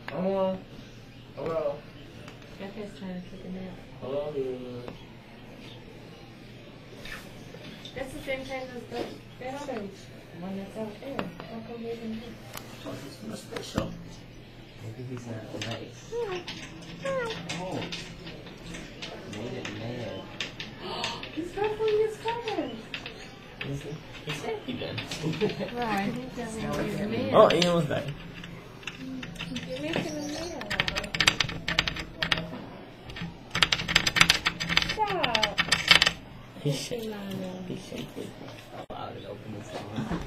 Hello. Hello. That guy's trying to take a nap. Hello. That's the same kind as the other one that's out there. How come he isn't here? Oh, he's not special. Maybe he's not nice. Oh. Made it mad. He's ruffling his feathers. He's happy then. Well, I think that means he's mad. Oh, Ian was back. You're making him mad. Stop. He's shaking. He's shaking. Allowed it open this one.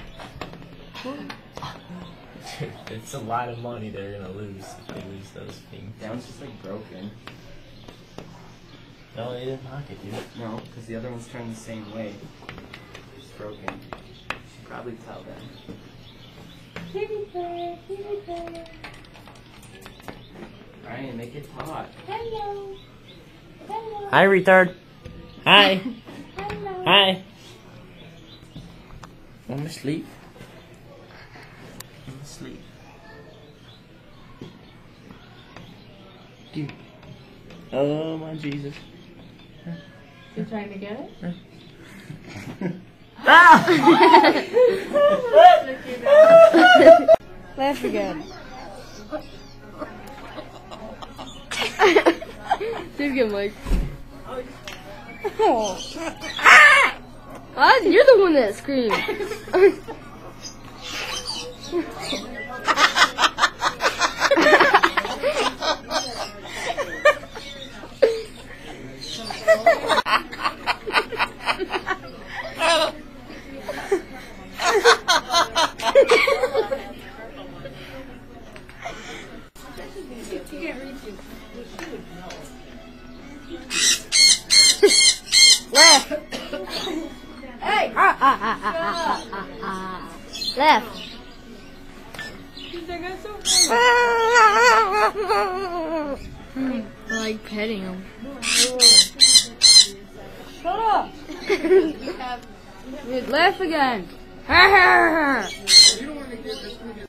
It's a lot of money they're gonna lose if they lose those things. That one's just like broken. No, they didn't pocket, dude. No, because the other one's turned the same way. It's broken. You should probably tell them. Kitty bear, kitty bear. Ryan, make it talk. Hello. Hello. Hi, retard. Hi. Hello. Hi. Want me to sleep? Want me to sleep? Dude. Oh my Jesus. You trying to get it? Laugh again. Do it again, Mike. Oh. You're the one that screamed. Left. Hey. Left. I like petting him. Shut up. Laugh again.